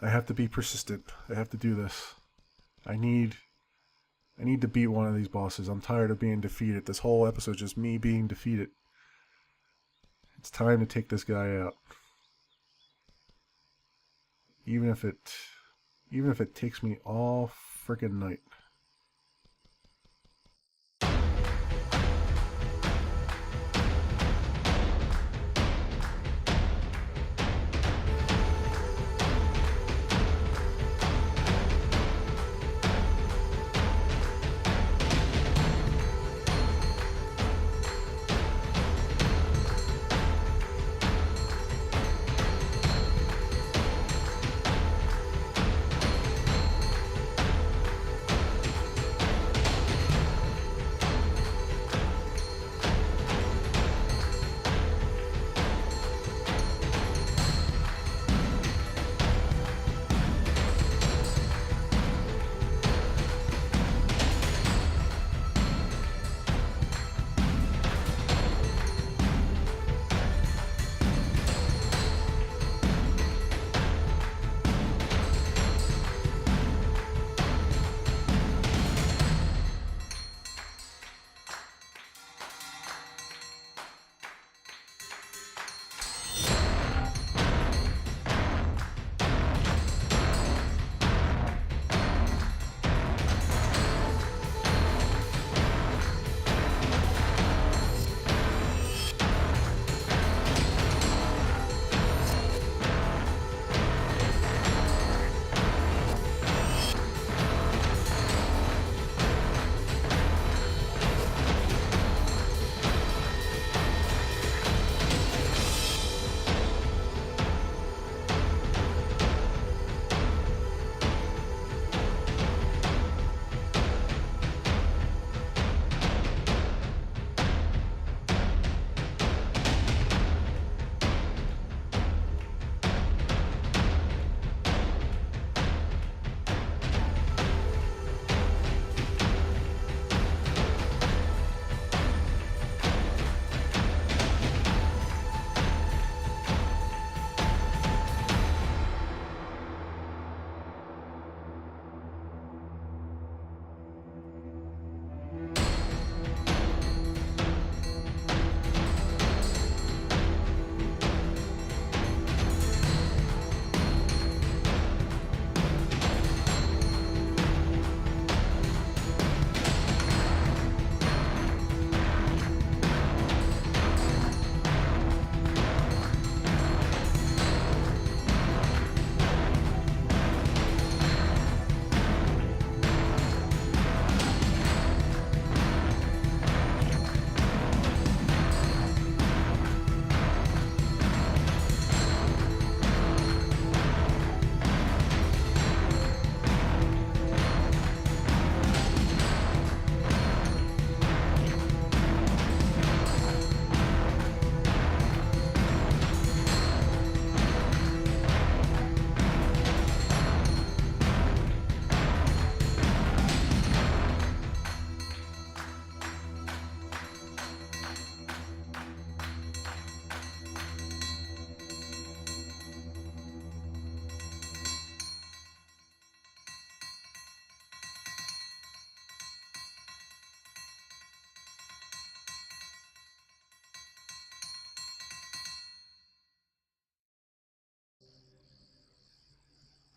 I have to be persistent. I have to do this. I need to beat one of these bosses. I'm tired of being defeated. This whole episode just me being defeated. It's time to take this guy out. Even if it takes me all freaking night.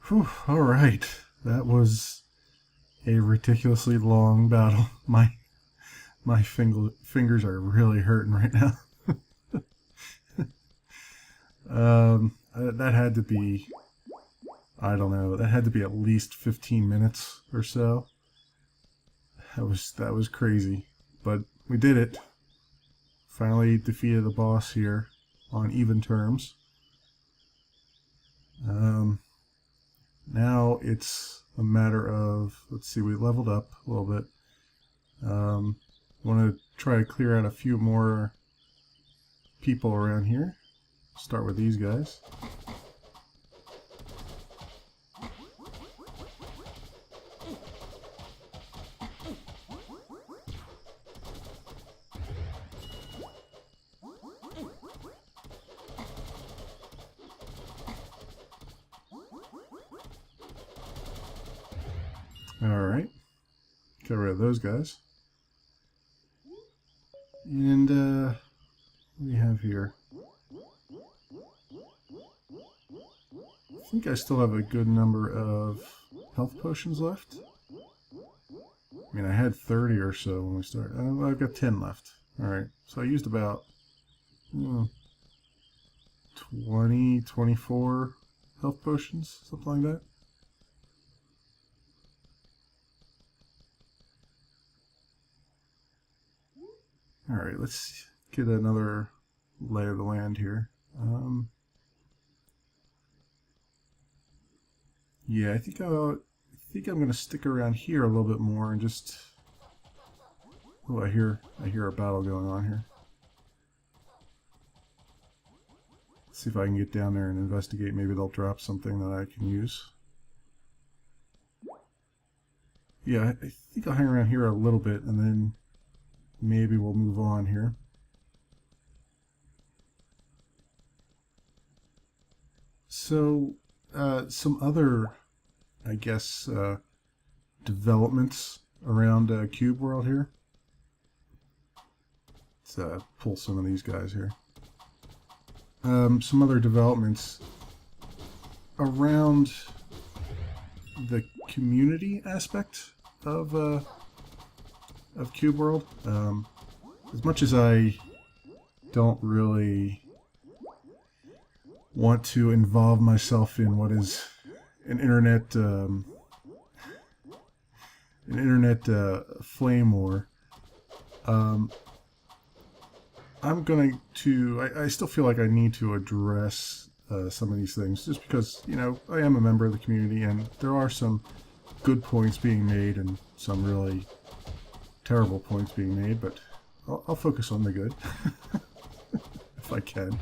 Whew, all right. That was a ridiculously long battle. My fingers are really hurting right now. That had to be, I don't know, that had to be at least 15 minutes or so. That was crazy, but we did it. Finally defeated the boss here on even terms. Now it's a matter of, let's see, we leveled up a little bit. Want to try to clear out a few more people around here. Start with these guys. Alright. Get rid of those guys. And, what do we have here? I think I still have a good number of health potions left. I mean, I had 30 or so when we started. I've got 10 left. Alright, so I used about 20, 24 health potions, something like that. Alright, let's get another lay of the land here. Yeah, I think I'm going to stick around here a little bit more and just... Oh, I hear a battle going on here. Let's see if I can get down there and investigate. Maybe they'll drop something that I can use. Yeah, I think I'll hang around here a little bit and then maybe we'll move on here. So, some other, I guess, developments around Cube World here. Let's pull some of these guys here. Some other developments around the community aspect of Cube World. As much as I don't really want to involve myself in what is an internet flame war, I'm going to. I still feel like I need to address some of these things, just because, you know, I am a member of the community, and there are some good points being made and some really terrible points being made. But I'll focus on the good if I can.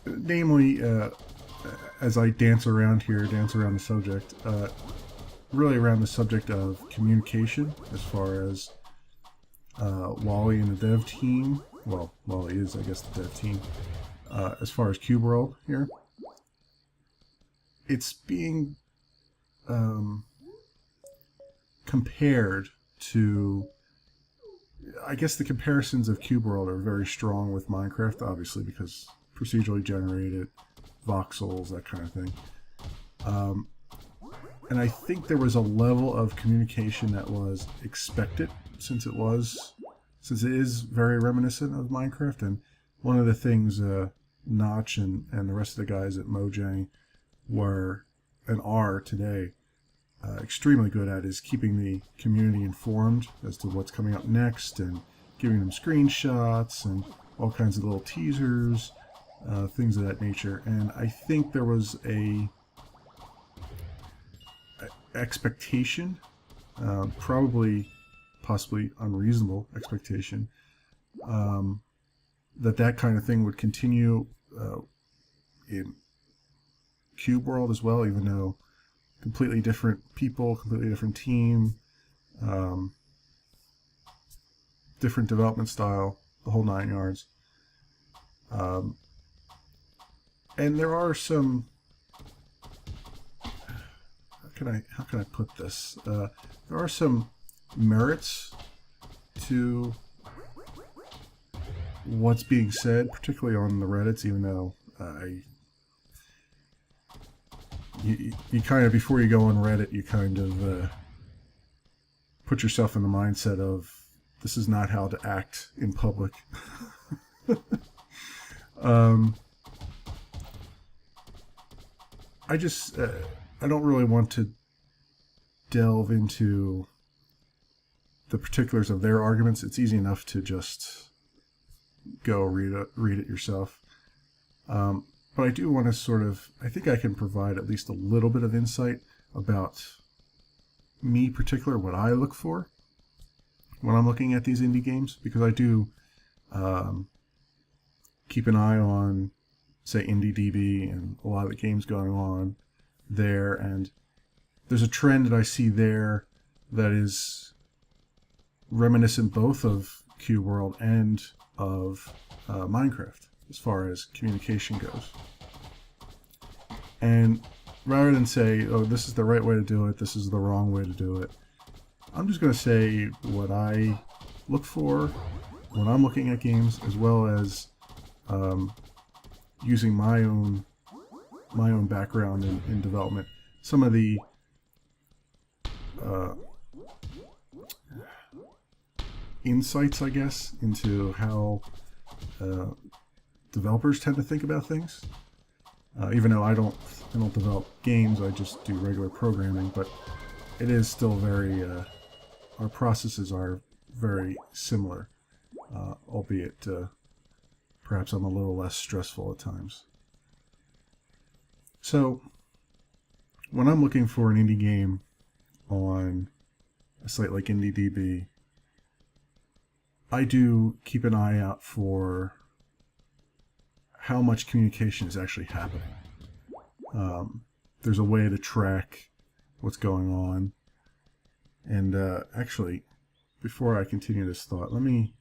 Namely, as I dance around the subject, really around the subject of communication, as far as Wally and the dev team. Well, Wally is, I guess, the dev team. As far as Cube World here, it's being compared to... I guess the comparisons of Cube World are very strong with Minecraft, obviously, because procedurally generated, voxels, that kind of thing. And I think there was a level of communication that was expected, since it is very reminiscent of Minecraft. And one of the things Notch and the rest of the guys at Mojang were and are today extremely good at is keeping the community informed as to what's coming up next, and giving them screenshots and all kinds of little teasers, things of that nature. And I think there was a expectation, possibly unreasonable expectation, that kind of thing would continue in Cube World as well, even though completely different people, completely different team, different development style, the whole 9 yards. And there are some... How can I put this? There are some merits to what's being said, particularly on the Reddits, even though you kind of, before you go on Reddit, you kind of put yourself in the mindset of, this is not how to act in public. I don't really want to delve into the particulars of their arguments. It's easy enough to just go read it yourself. But I do want to I think I can provide at least a little bit of insight about me particular, what I look for when I'm looking at these indie games, because I do keep an eye on, say, IndieDB and a lot of the games going on there, and there's a trend that I see there that is reminiscent both of Cube World and of Minecraft as far as communication goes. And rather than say, oh, this is the right way to do it, this is the wrong way to do it, I'm just going to say what I look for when I'm looking at games, as well as using my own background in development. Some of the insights, I guess, into how developers tend to think about things. Even though I don't develop games, I just do regular programming, but it is still very, our processes are very similar, albeit perhaps I'm a little less stressful at times. So, when I'm looking for an indie game on a site like IndieDB, I do keep an eye out for how much communication is actually happening. There's a way to track what's going on. And actually, before I continue this thought, let me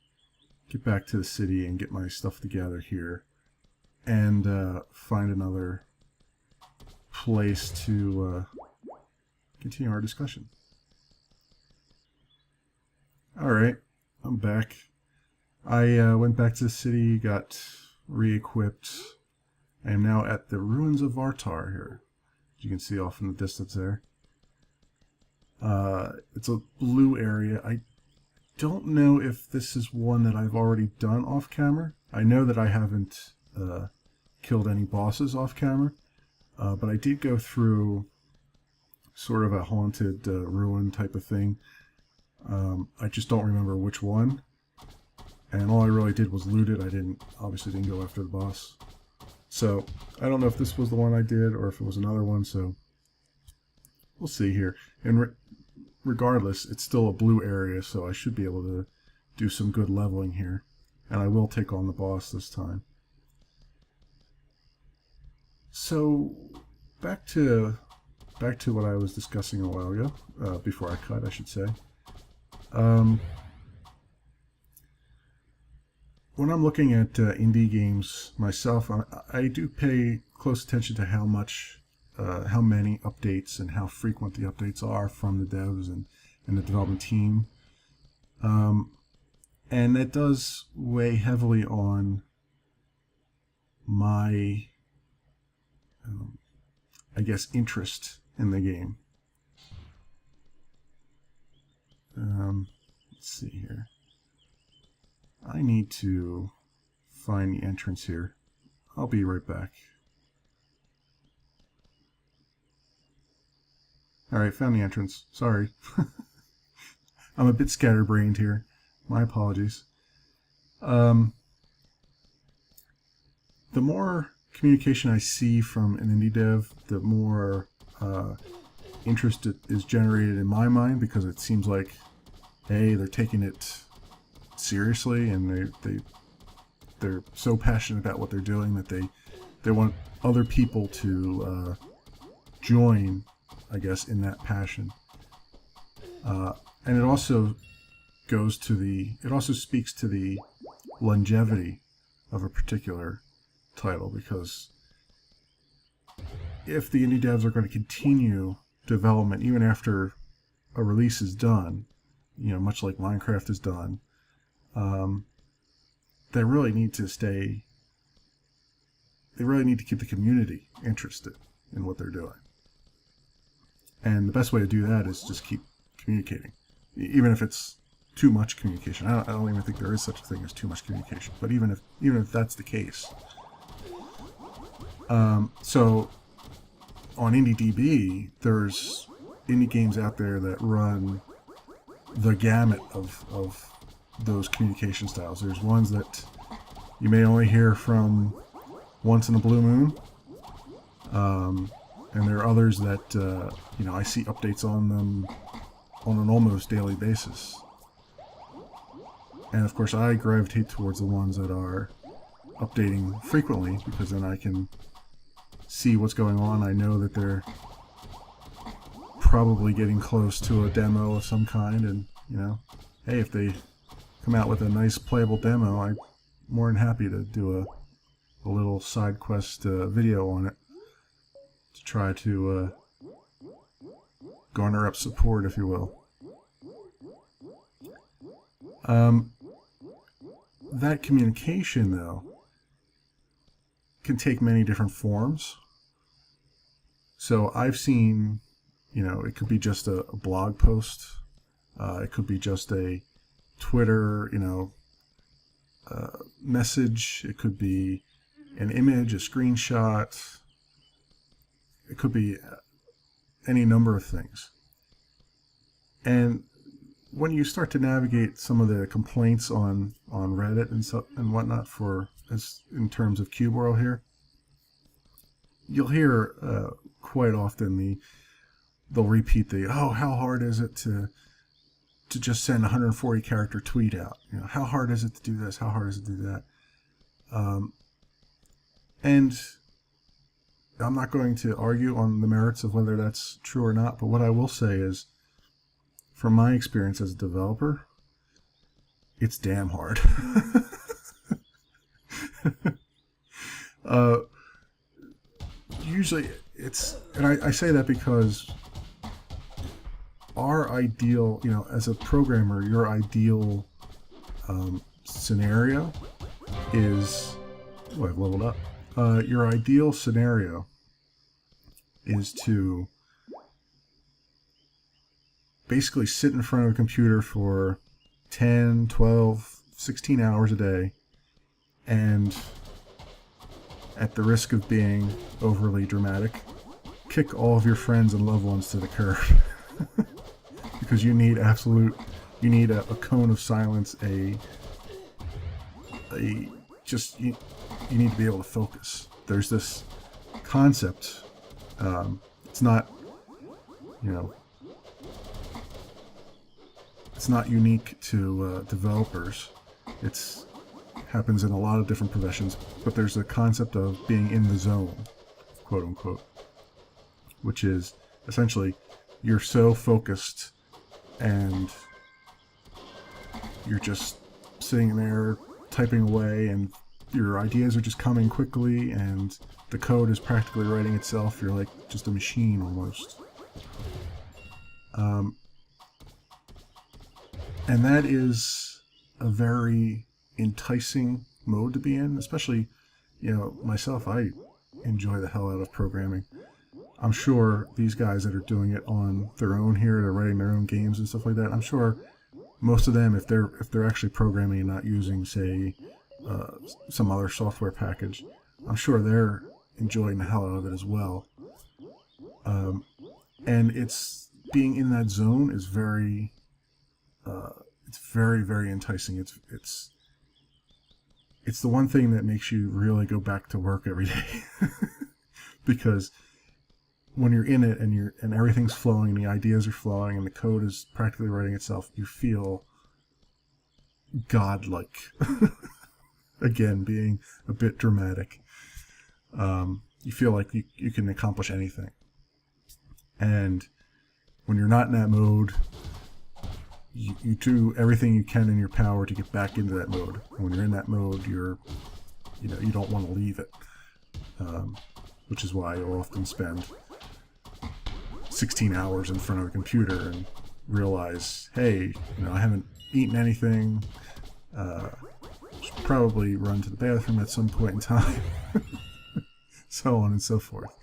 get back to the city and get my stuff together here and find another place to continue our discussion. Alright, I'm back. I went back to the city, got re-equipped. I am now at the ruins of Vartar here, as you can see off in the distance there. It's a blue area. I don't know if this is one that I've already done off camera. I know that I haven't killed any bosses off camera, but I did go through sort of a haunted ruin type of thing. I just don't remember which one, and all I really did was loot it. I obviously didn't go after the boss. So I don't know if this was the one I did or if it was another one, so we'll see here. And regardless, it's still a blue area, so I should be able to do some good leveling here. And I will take on the boss this time. So back to what I was discussing a while ago, before I cut, I should say. When I'm looking at indie games myself, I do pay close attention to how many updates and how frequent the updates are from the devs and the development team. And that does weigh heavily on my, I guess, interest in the game. Let's see here. I need to find the entrance here. I'll be right back. Alright, found the entrance. Sorry. I'm a bit scatterbrained here. My apologies. The more communication I see from an indie dev, the more interest is generated in my mind, because it seems like, hey, they're taking it seriously, and they're so passionate about what they're doing that they want other people to join, I guess, in that passion. And it also speaks to the longevity of a particular title, because if the indie devs are going to continue development even after a release is done, much like Minecraft is done, they really need to keep the community interested in what they're doing. And the best way to do that is just keep communicating, even if it's too much communication. I don't even think there is such a thing as too much communication, but even if that's the case. So on IndieDB, there's indie games out there that run the gamut of those communication styles. There's ones that you may only hear from once in a blue moon, and there are others that I see updates on them on an almost daily basis. And of course, I gravitate towards the ones that are updating frequently, because then I can see what's going on. I know that they're probably getting close to a demo of some kind, and hey, if they come out with a nice playable demo, I'm more than happy to do a little side quest video on it. to try to garner up support, if you will. That communication, though, can take many different forms. So I've seen, it could be just a blog post. It could be just a Twitter, message. It could be an image, a screenshot. It could be any number of things. And when you start to navigate some of the complaints on Reddit and whatnot in terms of Cube World here, you'll hear quite often they'll repeat how hard is it to just send a 140 character tweet out? How hard is it to do this? How hard is it to do that? And I'm not going to argue on the merits of whether that's true or not, but what I will say is, from my experience as a developer, it's damn hard. Usually and I say that because our ideal, as a programmer, your ideal scenario is, I've leveled up. Your ideal scenario is to basically sit in front of a computer for 10, 12, 16 hours a day, and at the risk of being overly dramatic, kick all of your friends and loved ones to the curb. Because you need a cone of silence, you need to be able to focus. There's this concept, it's not, it's not unique to developers. It happens in a lot of different professions, but there's a concept of being in the zone, quote unquote, which is essentially you're so focused and you're just sitting there typing away, and your ideas are just coming quickly, and the code is practically writing itself. You're like just a machine almost. And that is a very enticing mode to be in, especially, myself, I enjoy the hell out of programming. I'm sure these guys that are doing it on their own here, they're writing their own games and stuff like that, I'm sure most of them, if they're actually programming and not using, say, some other software package, I'm sure they're enjoying the hell out of it as well. And being in that zone is very, very enticing. It's the one thing that makes you really go back to work every day. Because when you're in it and everything's flowing, and the ideas are flowing, and the code is practically writing itself, you feel godlike. Again, being a bit dramatic. You feel like you can accomplish anything. And when you're not in that mode, you do everything you can in your power to get back into that mode. And when you're in that mode, you don't want to leave it. Which is why you'll often spend 16 hours in front of a computer and realize, hey, I haven't eaten anything. Should probably run to the bathroom at some point in time. So on and so forth.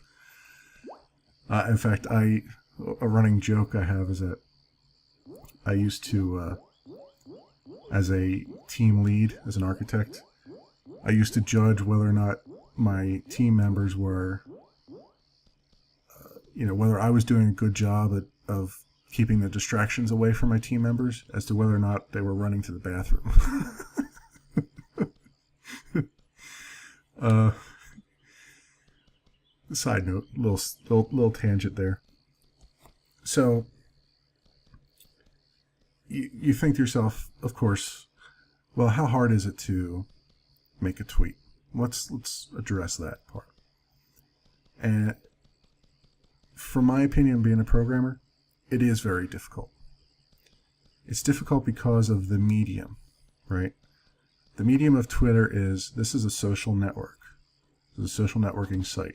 In fact, a running joke I have is that I used to, as a team lead, as an architect, I used to judge whether or not my team members were, whether I was doing a good job of keeping the distractions away from my team members as to whether or not they were running to the bathroom. Side note, little tangent there. So, you think to yourself, of course, well, how hard is it to make a tweet? Let's address that part. And from my opinion, being a programmer, it is very difficult. It's difficult because of the medium, right? The medium of Twitter this is a social network. It's a social networking site.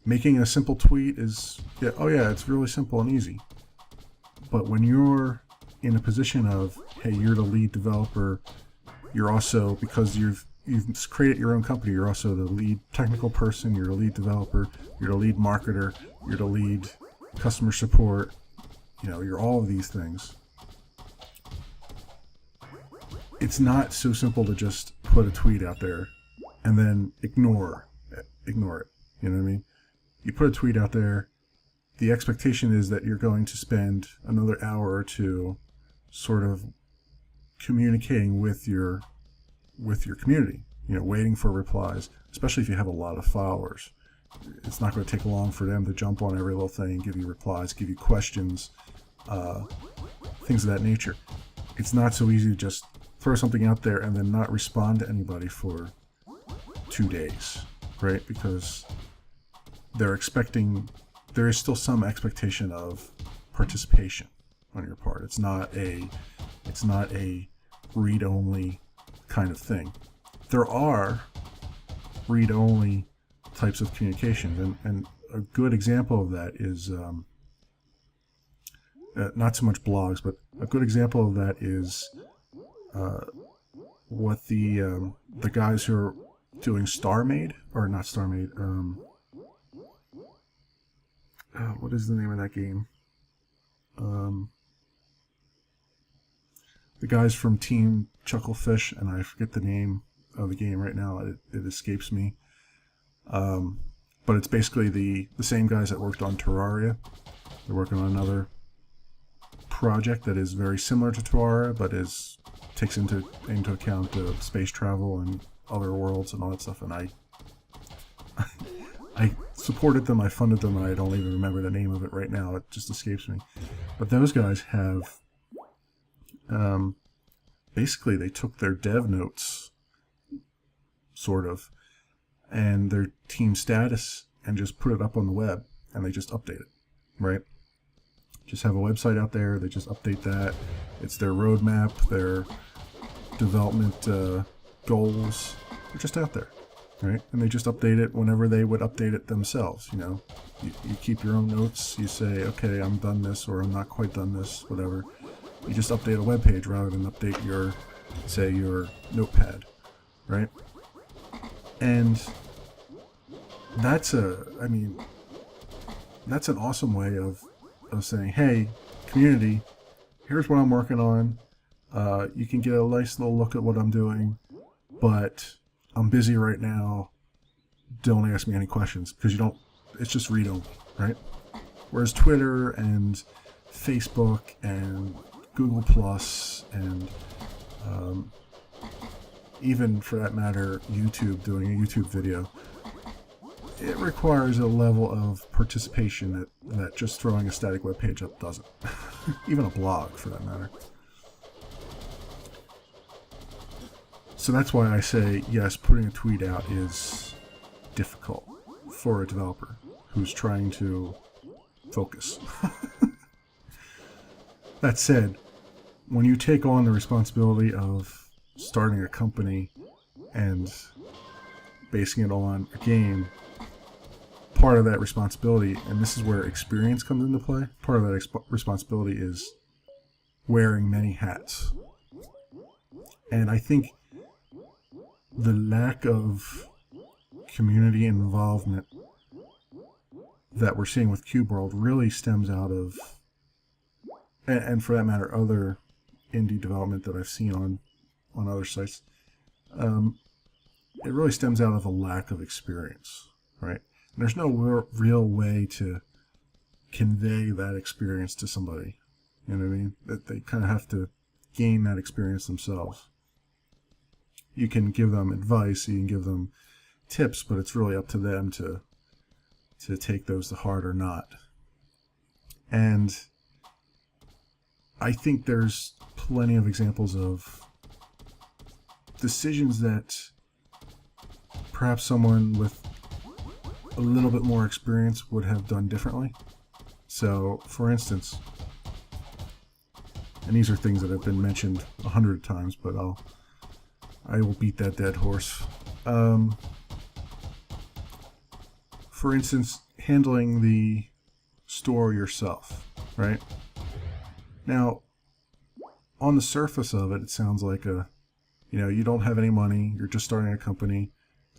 Making a simple tweet is, yeah, oh yeah, it's really simple and easy. But when you're in a position of, hey, you're the lead developer, you're also, because you've created your own company, you're also the lead technical person, you're the lead developer, you're the lead marketer, you're the lead customer support, you're all of these things. It's not so simple to just put a tweet out there and then ignore it. You know what I mean? You put a tweet out there, the expectation is that you're going to spend another hour or two sort of communicating with your community, waiting for replies, especially if you have a lot of followers. It's not going to take long for them to jump on every little thing, give you replies, give you questions, things of that nature. It's not so easy to just throw something out there and then not respond to anybody for 2 days, right? Because there is still some expectation of participation on your part. It's not a read-only kind of thing. There are read-only types of communications, and a good example of that is not so much blogs, but a good example of that is what the guys who are doing StarMade, or not StarMade, what is the name of that game? The guys from Team Chucklefish, and I forget the name of the game right now. It escapes me. But it's basically the same guys that worked on Terraria. They're working on another project that is very similar to Terraria, but takes into account space travel and other worlds and all that stuff. And I supported them, I funded them, and I don't even remember the name of it right now. It just escapes me. But those guys have basically, they took their dev notes, sort of, and their team status, and just put it up on the web, and they just update it, right? Just have a website out there, they just update that. It's their roadmap, their development goals. They're just out there, right? And they just update it whenever they would update it themselves, You keep your own notes, you say, okay, I'm done this, or I'm not quite done this, whatever. You just update a web page rather than update your notepad, right? And that's an awesome way of saying, hey, community, here's what I'm working on. You can get a nice little look at what I'm doing, but I'm busy right now. Don't ask me any questions, because it's just read only, right? Whereas Twitter and Facebook and Google Plus and even, for that matter, YouTube, doing a YouTube video, it requires a level of participation that just throwing a static web page up doesn't. Even a blog, for that matter. So that's why I say, yes, putting a tweet out is difficult for a developer who's trying to focus. That said, when you take on the responsibility of starting a company and basing it on a game, part of that responsibility, and this is where experience comes into play, part of that responsibility is wearing many hats. And I think the lack of community involvement that we're seeing with Cube World really stems out of, and for that matter, other indie development that I've seen on other sites, it really stems out of a lack of experience, right? And there's no real way to convey that experience to somebody. You know what I mean? That they kind of have to gain that experience themselves. You can give them advice, you can give them tips, but it's really up to them to take those to heart or not. And I think there's plenty of examples of decisions that perhaps someone with a little bit more experience would have done differently. So, for instance, and these are things that have been mentioned 100 times, but I will beat that dead horse. For instance, handling the store yourself, right? Now, on the surface of it, it sounds like you don't have any money, you're just starting a company.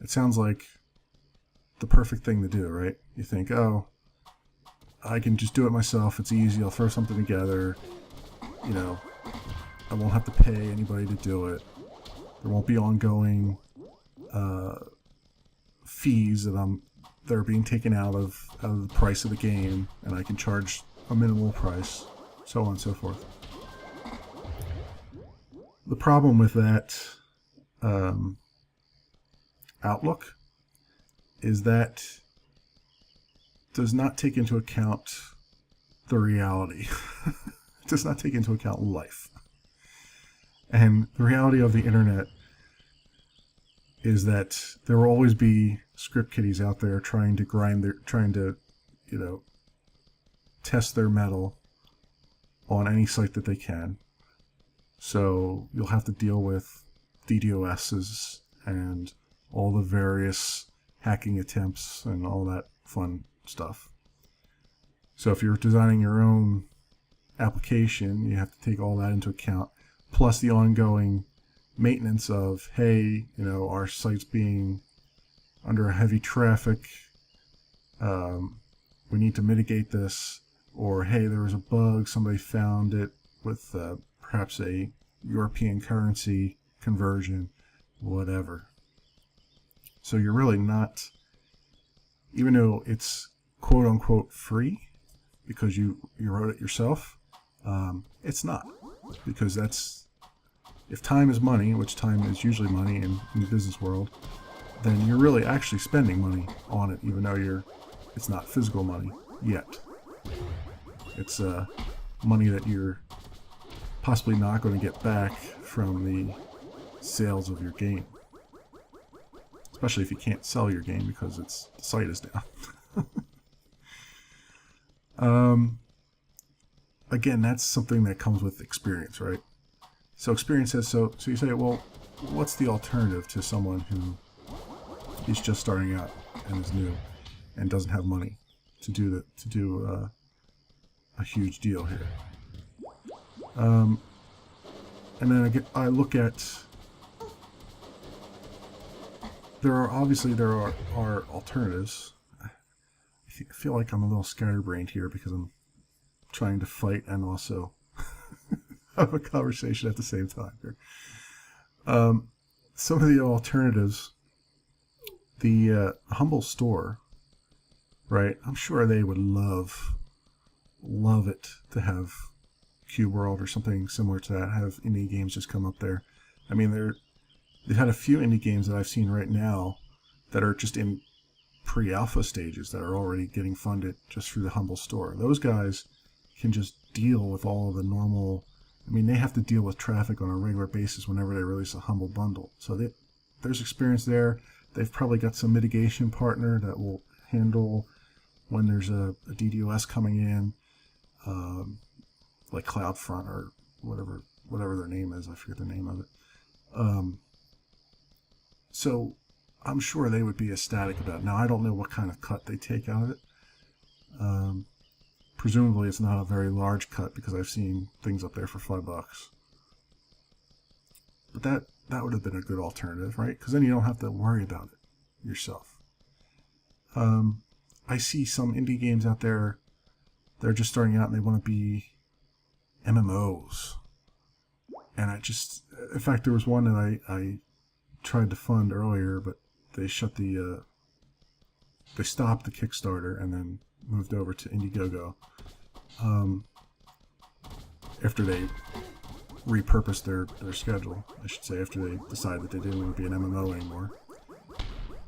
It sounds like the perfect thing to do, right? You think, oh, I can just do it myself. It's easy. I'll throw something together. I won't have to pay anybody to do it. There won't be ongoing fees that are being taken out of the price of the game, and I can charge a minimal price, so on and so forth. The problem with that outlook is that does not take into account the reality. It does not take into account life. And the reality of the internet is that there will always be script kiddies out there trying to test their mettle on any site that they can. So you'll have to deal with DDoSs and all the various hacking attempts and all that fun stuff. So if you're designing your own application, you have to take all that into account, plus the ongoing maintenance of, hey, our site's being under heavy traffic, we need to mitigate this, or hey, there was a bug, somebody found it with perhaps a European currency conversion, whatever. So you're really not, even though it's quote unquote free because you wrote it yourself, it's not, because if time is money, which time is usually money in the business world, then you're really actually spending money on it, even though it's not physical money yet. It's money that you're possibly not going to get back from the sales of your game, especially if you can't sell your game because the site is down. Again, that's something that comes with experience, right? So experience says so you say, well, what's the alternative to someone who is just starting out and is new and doesn't have money to do a huge deal here? And then I look at, there are alternatives. I feel like I'm a little scatterbrained here because I'm trying to fight and also have a conversation at the same time here. Some of the alternatives, the Humble Store, right? I'm sure they would love it to have Cube World or something similar to that, have indie games just come up there. I mean, they've had a few indie games that I've seen right now that are just in pre-alpha stages that are already getting funded just through the Humble Store. Those guys can just deal with all of the normal. I mean, they have to deal with traffic on a regular basis whenever they release a Humble Bundle. So there's experience there. They've probably got some mitigation partner that will handle when there's a DDoS coming in, like CloudFront or whatever their name is. I forget the name of it. So I'm sure they would be ecstatic about it. Now, I don't know what kind of cut they take out of it. Presumably it's not a very large cut because I've seen things up there for $5. But that would have been a good alternative, right? Because then you don't have to worry about it yourself. I see some indie games out there, they're just starting out and they want to be MMOs. And in fact, there was one that I tried to fund earlier, but they stopped the Kickstarter and then moved over to Indiegogo after they repurposed their schedule, I should say, after they decided that they didn't want to be an MMO anymore.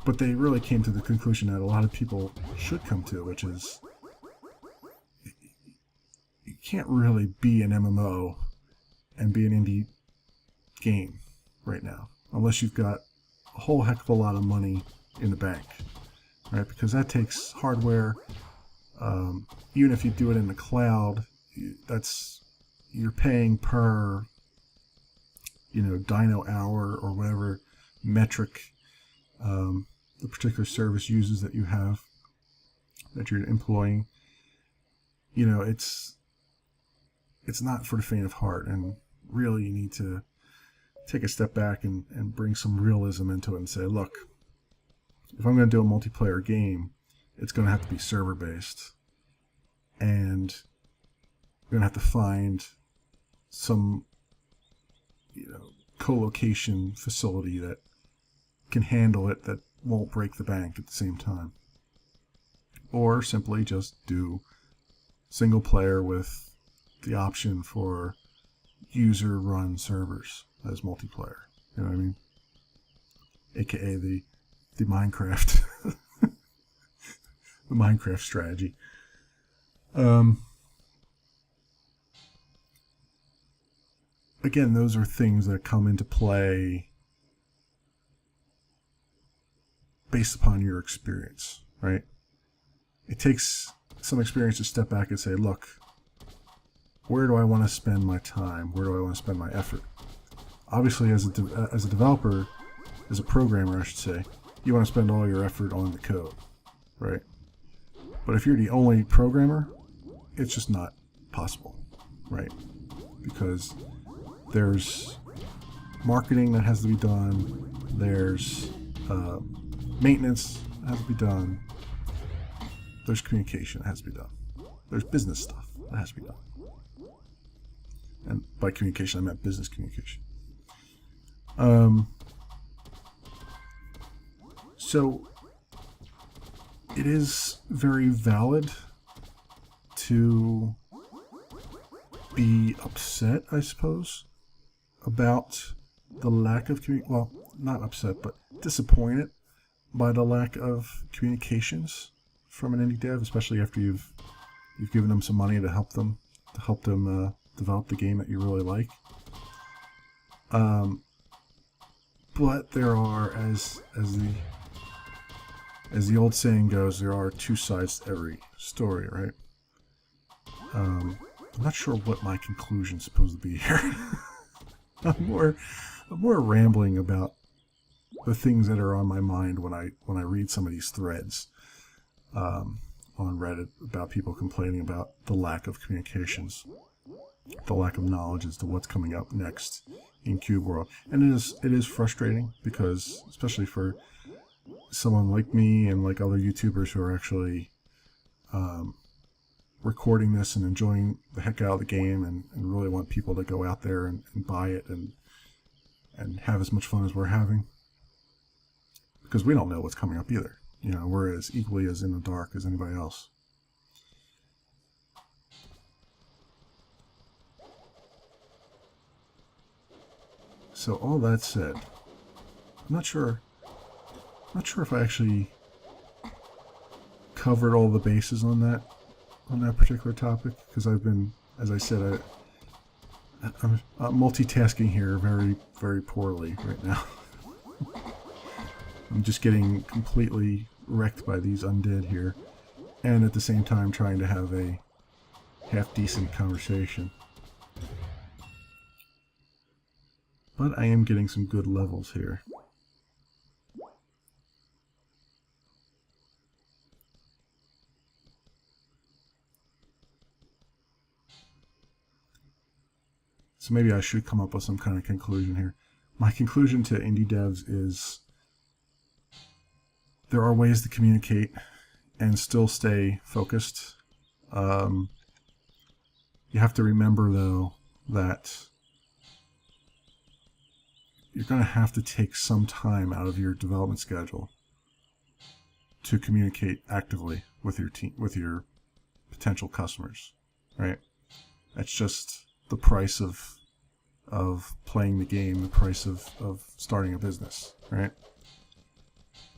But they really came to the conclusion that a lot of people should come to, which is you can't really be an MMO and be an indie game right now unless you've got a whole heck of a lot of money in the bank, right? Because that takes hardware. Even if you do it in the cloud, you're paying per dyno hour or whatever metric the particular service uses that you have that you're employing, you know, it's not for the faint of heart, and really you need to take a step back and bring some realism into it and say, look, if I'm going to do a multiplayer game, it's going to have to be server based, and we're going to have to find some, you know, co-location facility that can handle it, that won't break the bank at the same time. Or simply just do single player with the option for user run servers as multiplayer. You know what I mean? AKA the Minecraft the Minecraft strategy. Again, those are things that come into play based upon your experience, right? It takes some experience to step back and say, look, where do I want to spend my time? Where do I want to spend my effort? Obviously, as a developer, as a programmer, I should say, you want to spend all your effort on the code, right? But if you're the only programmer, it's just not possible, right? Because there's marketing that has to be done, there's maintenance that has to be done, there's communication that has to be done, there's business stuff that has to be done. And by communication, I meant business communication. So it is very valid to be upset, I suppose, about the lack of well, not upset, but disappointed by the lack of communications from an indie dev, especially after you've given them some money to help them develop the game that you really like. But there are, as the old saying goes, there are two sides to every story, right? I'm not sure what my conclusion's supposed to be here. I'm more rambling about the things that are on my mind when I read some of these threads on Reddit about people complaining about the lack of communications, the lack of knowledge as to what's coming up next in Cube World. And it is frustrating, because especially for someone like me and like other YouTubers who are actually recording this and enjoying the heck out of the game and really want people to go out there and buy it and have as much fun as we're having, because we don't know what's coming up either. You know, we're as equally as in the dark as anybody else. So all that said, I'm not sure if I actually covered all the bases on that particular topic, because I've been, as I said, I'm multitasking here very, very poorly right now. I'm just getting completely wrecked by these undead here, and at the same time trying to have a half-decent conversation. But I am getting some good levels here. So maybe I should come up with some kind of conclusion here. My conclusion to indie devs is there are ways to communicate and still stay focused. You have to remember, though, that you're going to have to take some time out of your development schedule to communicate actively with your team, with your potential customers, right? That's just the price of playing the game, the price of starting a business, right?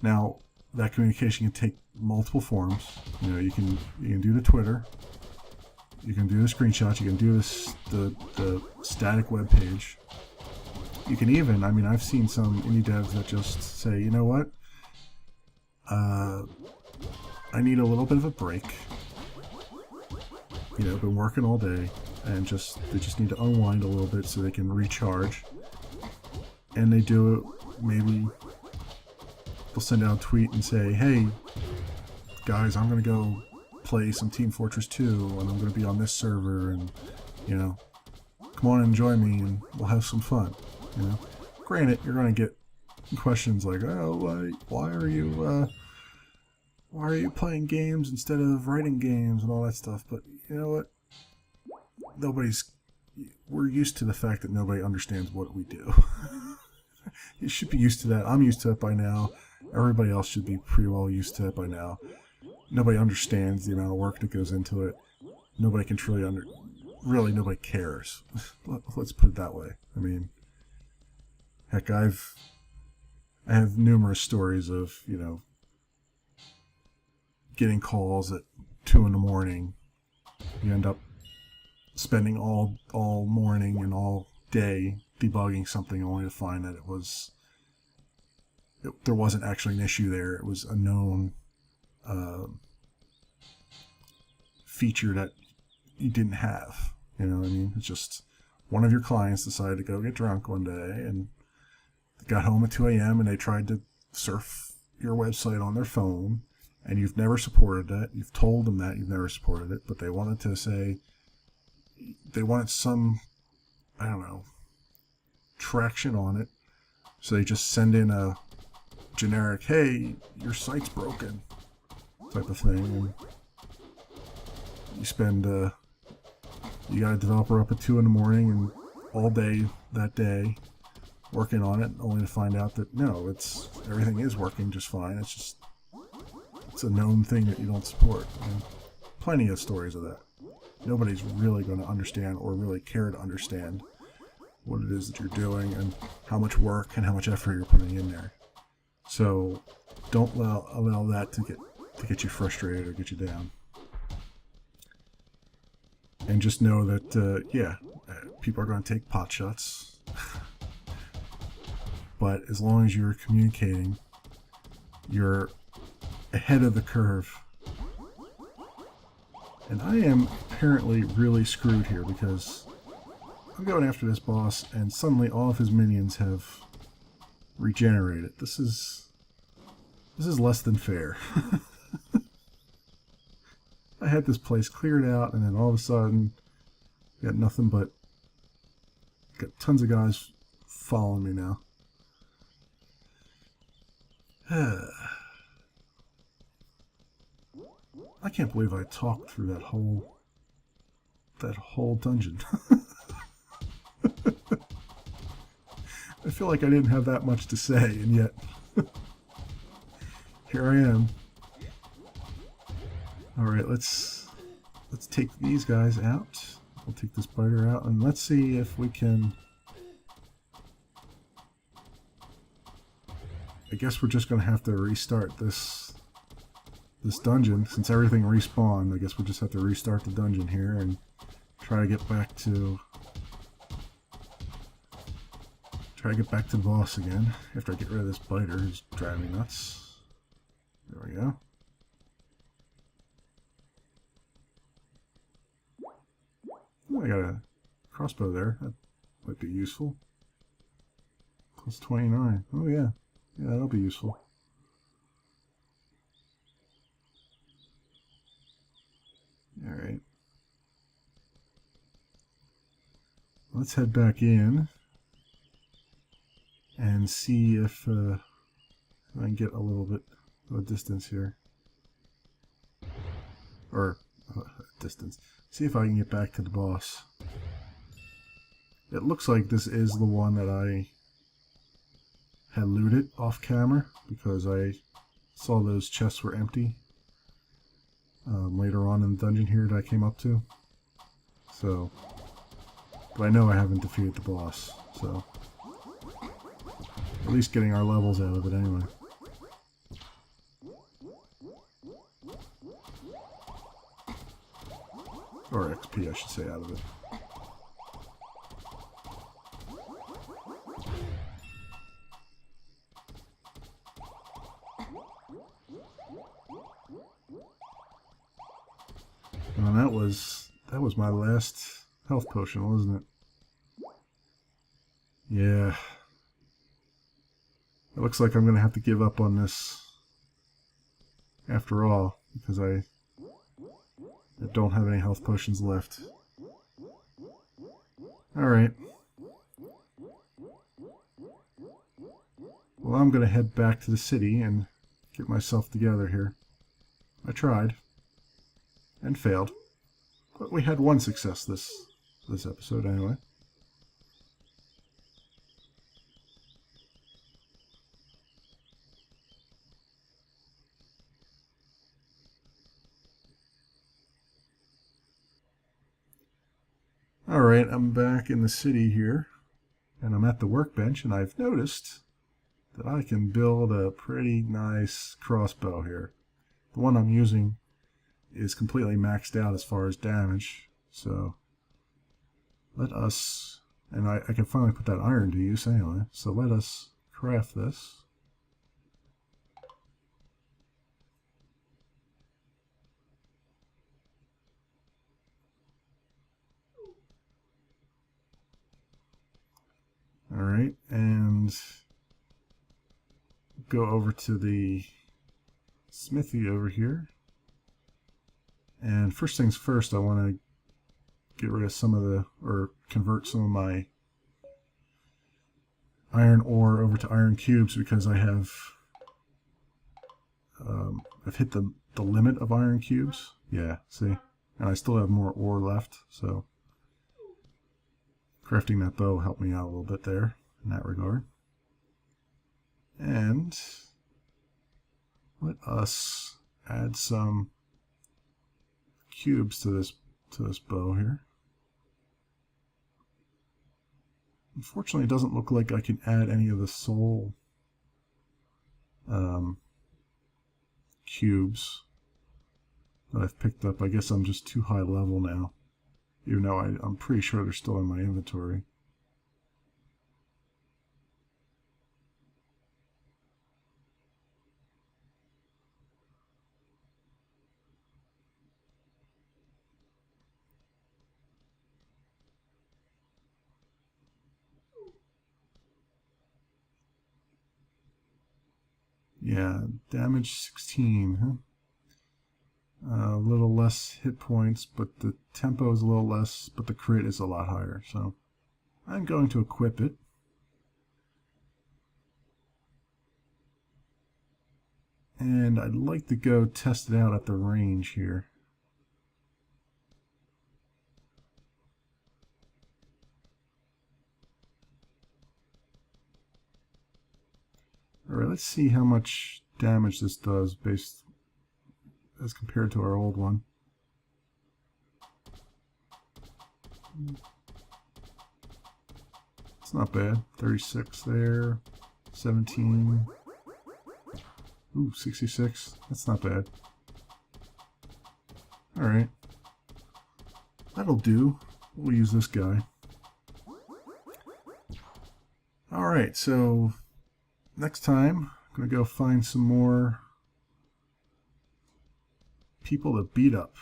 Now, that communication can take multiple forms. You know, you can do the Twitter, you can do the screenshots, you can do this the static web page. You can even, I mean, I've seen some indie devs that just say, you know what, I need a little bit of a break. You know, been working all day, and they just need to unwind a little bit so they can recharge. And they do it, maybe they'll send out a tweet and say, hey, guys, I'm going to go play some Team Fortress 2, and I'm going to be on this server, and, you know, come on and join me, and we'll have some fun, you know. Granted, you're going to get questions like, oh, why are you playing games instead of writing games and all that stuff, but you know what? We're used to the fact that nobody understands what we do. You should be used to that. I'm used to it by now. Everybody else should be pretty well used to it by now. Nobody understands the amount of work that goes into it. Nobody can really nobody cares. Let's put it that way. I mean, heck, I have numerous stories of, you know, getting calls at 2 in the morning. You end up spending all morning and all day debugging something only to find that there wasn't actually an issue there. It was a known feature that you didn't have. You know what I mean? It's just one of your clients decided to go get drunk one day and got home at 2 a.m. and they tried to surf your website on their phone, and you've never supported that. You've told them that you've never supported it, but they wanted to say, they wanted some, I don't know, traction on it. So they just send in a generic, hey, your site's broken, type of thing. And you got a developer up at 2 in the morning and all day that day working on it, only to find out that no, everything is working just fine. It's a known thing that you don't support. And plenty of stories of that. Nobody's really going to understand or really care to understand what it is that you're doing and how much work and how much effort you're putting in there. So don't allow that to get you frustrated or get you down. And just know that people are going to take pot shots. But as long as you're communicating, you're ahead of the curve. And I am apparently really screwed here because I'm going after this boss and suddenly all of his minions have regenerated. This is less than fair. I had this place cleared out and then all of a sudden got nothing but got tons of guys following me now. I can't believe I talked through that whole dungeon. I feel like I didn't have that much to say, and yet here I am. Alright, let's take these guys out. We'll take this biter out, and let's see if we can... I guess we're just going to have to restart this dungeon. Since everything respawned, I guess we'll just have to restart the dungeon here and try to get back to the boss again after I get rid of this biter who's driving me nuts. There we go. Oh, I got a crossbow there. That might be useful. Plus 29. Oh yeah. Yeah, that'll be useful. Alright. Let's head back in and see if I can get a little bit of a distance here. Or distance. See if I can get back to the boss. It looks like this is the one that I had looted off camera because I saw those chests were empty later on in the dungeon here that I came up to. So, but I know I haven't defeated the boss, so at least getting our levels out of it anyway. Or XP, I should say, out of it. And that was my last health potion, wasn't it? Yeah. It looks like I'm going to have to give up on this after all, because I I don't have any health potions left. Alright. Well, I'm going to head back to the city and get myself together here. I tried. And failed. But we had one success this episode anyway. Alright, I'm back in the city here. And I'm at the workbench, and I've noticed that I can build a pretty nice crossbow here. The one I'm using is completely maxed out as far as damage, so let us, and I can finally put that iron to use anyway, so let us craft this. Alright, and go over to the smithy over here. And first things first, I want to get rid of some of the, or convert some of my iron ore over to iron cubes, because I have I've hit the limit of iron cubes. Yeah, see? And I still have more ore left, so crafting that bow helped me out a little bit there in that regard. And let us add some cubes to this bow here. Unfortunately, it doesn't look like I can add any of the soul cubes that I've picked up. I guess I'm just too high level now, even though I'm pretty sure they're still in my inventory. Yeah, damage 16, huh? A little less hit points, but the tempo is a little less, but the crit is a lot higher, so I'm going to equip it. And I'd like to go test it out at the range here. Alright, let's see how much damage this does based as compared to our old one. It's not bad. 36 there, 17. Ooh, 66. That's not bad. Alright. That'll do. We'll use this guy. Alright, so next time, I'm going to go find some more people to beat up.